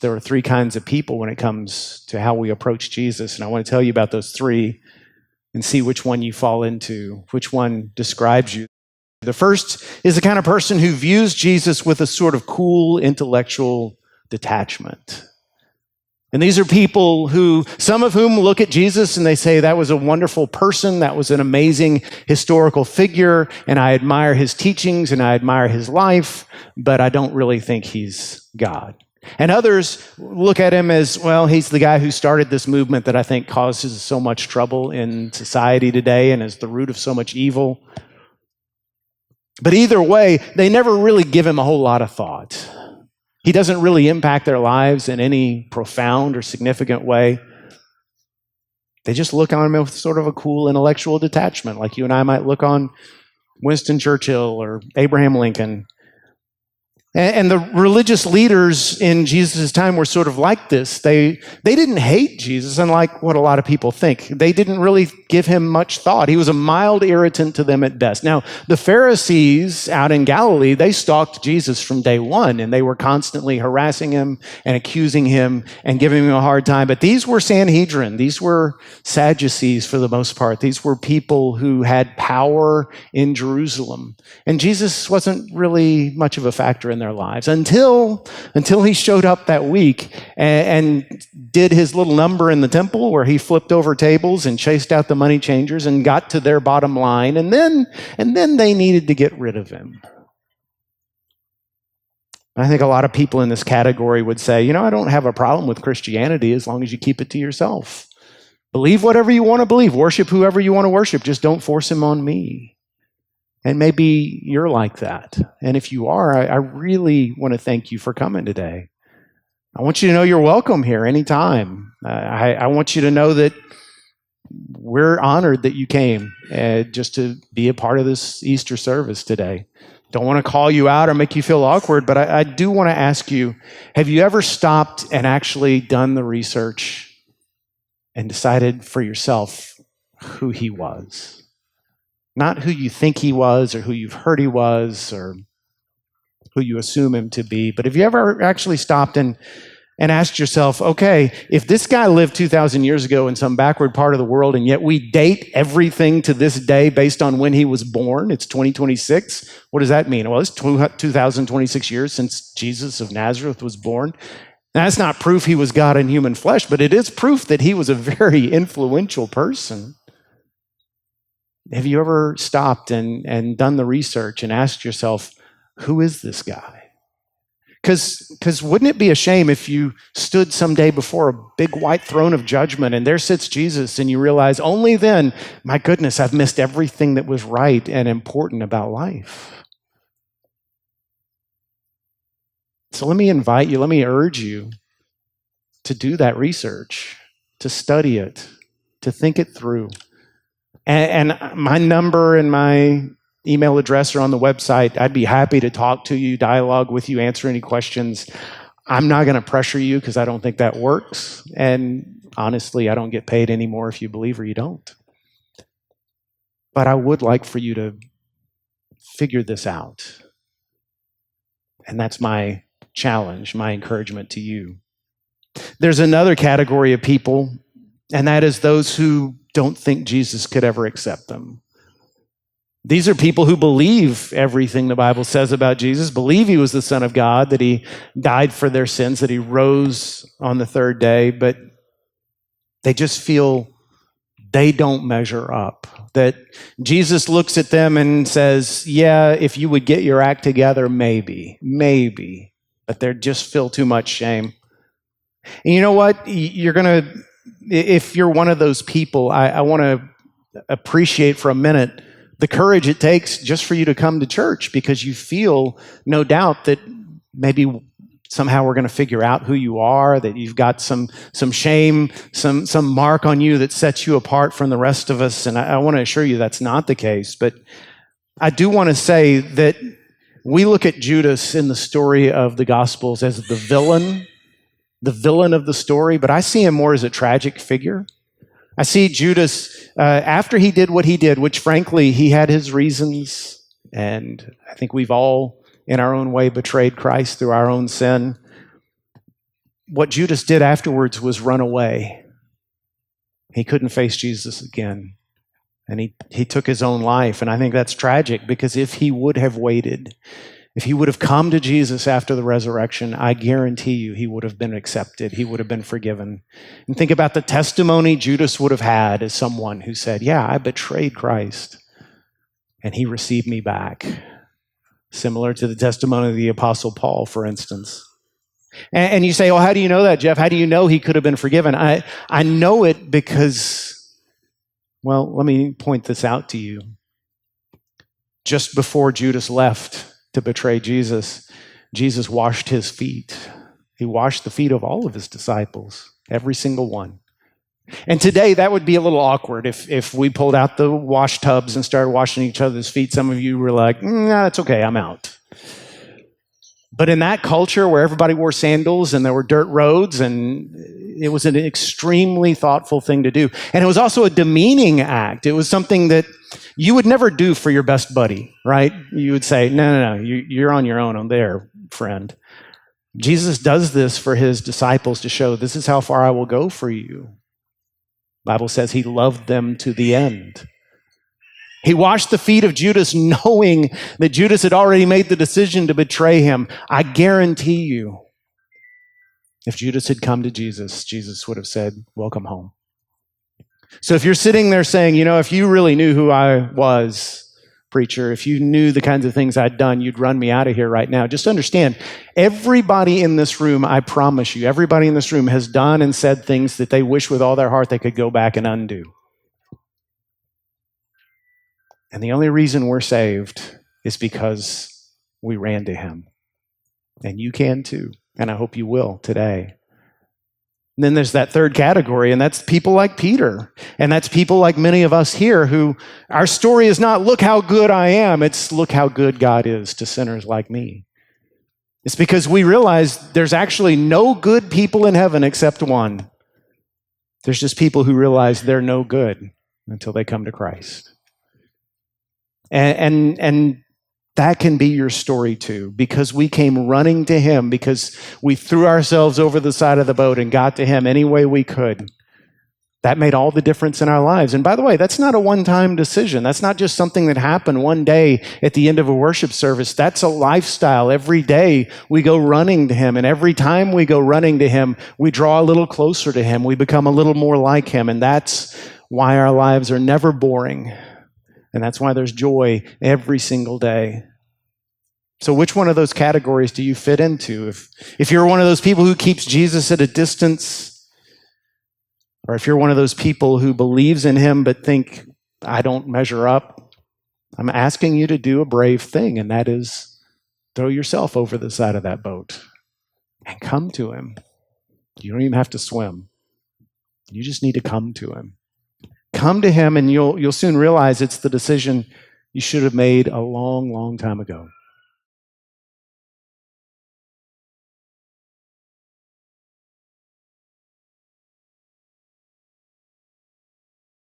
there are three kinds of people when it comes to how we approach Jesus. And I want to tell you about those three and see which one you fall into, which one describes you. The first is the kind of person who views Jesus with a sort of cool intellectual detachment. And these are people who, some of whom look at Jesus and they say, that was a wonderful person, that was an amazing historical figure, and I admire his teachings and I admire his life, but I don't really think he's God. And others look at him as, well, he's the guy who started this movement that I think causes so much trouble in society today and is the root of so much evil. But either way, they never really give him a whole lot of thought. He doesn't really impact their lives in any profound or significant way. They just look on him with sort of a cool intellectual detachment, like you and I might look on Winston Churchill or Abraham Lincoln. And the religious leaders in Jesus' time were sort of like this. They didn't hate Jesus, unlike what a lot of people think. They didn't really give him much thought. He was a mild irritant to them at best. Now, the Pharisees out in Galilee, they stalked Jesus from day one, and they were constantly harassing him and accusing him and giving him a hard time. But these were Sanhedrin. These were Sadducees for the most part. These were people who had power in Jerusalem. And Jesus wasn't really much of a factor in their lives until he showed up that week and did his little number in the temple where he flipped over tables and chased out the money changers and got to their bottom line, and then they needed to get rid of him. I think a lot of people in this category would say, I don't have a problem with Christianity as long as you keep it to yourself. Believe whatever you want to believe, worship whoever you want to worship, just don't force him on me. And maybe you're like that. And if you are, I really want to thank you for coming today. I want you to know you're welcome here anytime. I want you to know that we're honored that you came just to be a part of this Easter service today. Don't want to call you out or make you feel awkward, but I do want to ask you, have you ever stopped and actually done the research and decided for yourself who he was? Not who you think he was or who you've heard he was or who you assume him to be, but have you ever actually stopped and asked yourself, okay, if this guy lived 2,000 years ago in some backward part of the world and yet we date everything to this day based on when he was born, it's 2026, what does that mean? Well, it's 2,026 years since Jesus of Nazareth was born. Now, that's not proof he was God in human flesh, but it is proof that he was a very influential person. Have you ever stopped and done the research and asked yourself, who is this guy? Because wouldn't it be a shame if you stood someday before a big white throne of judgment and there sits Jesus and you realize only then, my goodness, I've missed everything that was right and important about life. So let me invite you, let me urge you to do that research, to study it, to think it through. And my number and my email address are on the website. I'd be happy to talk to you, dialogue with you, answer any questions. I'm not going to pressure you because I don't think that works. And honestly, I don't get paid anymore if you believe or you don't. But I would like for you to figure this out. And that's my challenge, my encouragement to you. There's another category of people, and that is those who don't think Jesus could ever accept them. These are people who believe everything the Bible says about Jesus, believe he was the Son of God, that he died for their sins, that he rose on the third day, but they just feel they don't measure up. That Jesus looks at them and says, yeah, if you would get your act together, maybe, but they just feel too much shame. And you know what? If you're one of those people, I want to appreciate for a minute the courage it takes just for you to come to church, because you feel, no doubt, that maybe somehow we're going to figure out who you are, that you've got some shame, some mark on you that sets you apart from the rest of us. And I want to assure you that's not the case. But I do want to say that we look at Judas in the story of the Gospels as the villain of the story, but I see him more as a tragic figure. I see Judas, after he did what he did, which frankly, he had his reasons, and I think we've all, in our own way, betrayed Christ through our own sin. what Judas did afterwards was run away. He couldn't face Jesus again. And he took his own life. And I think that's tragic, because if he would have waited, if he would have come to Jesus after the resurrection, I guarantee you he would have been accepted. He would have been forgiven. And think about the testimony Judas would have had as someone who said, yeah, I betrayed Christ, and he received me back. Similar to the testimony of the Apostle Paul, for instance. And you say, well, how do you know that, Jeff? How do you know he could have been forgiven? I know it because, well, let me point this out to you. Just before Judas left to betray Jesus, Jesus washed his feet. He washed the feet of all of his disciples, every single one. And today, that would be a little awkward if we pulled out the wash tubs and started washing each other's feet. Some of you were like, nah, it's okay, I'm out. But in that culture where everybody wore sandals and there were dirt roads, and it was an extremely thoughtful thing to do. And it was also a demeaning act. It was something that you would never do for your best buddy, right? You would say, no, you're on your own there, friend. Jesus does this for his disciples to show this is how far I will go for you. The Bible says he loved them to the end. He washed the feet of Judas, knowing that Judas had already made the decision to betray him. I guarantee you, if Judas had come to Jesus, Jesus would have said, welcome home. So if you're sitting there saying, if you really knew who I was, preacher, if you knew the kinds of things I'd done, you'd run me out of here right now. Just understand, everybody in this room, I promise you, everybody in this room has done and said things that they wish with all their heart they could go back and undo. And the only reason we're saved is because we ran to him. And you can too. And I hope you will today. And then there's that third category, and that's people like Peter. And that's people like many of us here who, our story is not, look how good I am. It's, look how good God is to sinners like me. It's because we realize there's actually no good people in heaven except one. There's just people who realize they're no good until they come to Christ. And that can be your story too, because we came running to him, because we threw ourselves over the side of the boat and got to him any way we could. That made all the difference in our lives. And by the way, that's not a one-time decision. That's not just something that happened one day at the end of a worship service. That's a lifestyle. Every day we go running to him, and every time we go running to him, we draw a little closer to him. We become a little more like him, and that's why our lives are never boring. And that's why there's joy every single day. So which one of those categories do you fit into? If you're one of those people who keeps Jesus at a distance, or if you're one of those people who believes in him but think, I don't measure up, I'm asking you to do a brave thing, and that is throw yourself over the side of that boat and come to him. You don't even have to swim. You just need to come to him. Come to him, and you'll soon realize it's the decision you should have made a long, long time ago.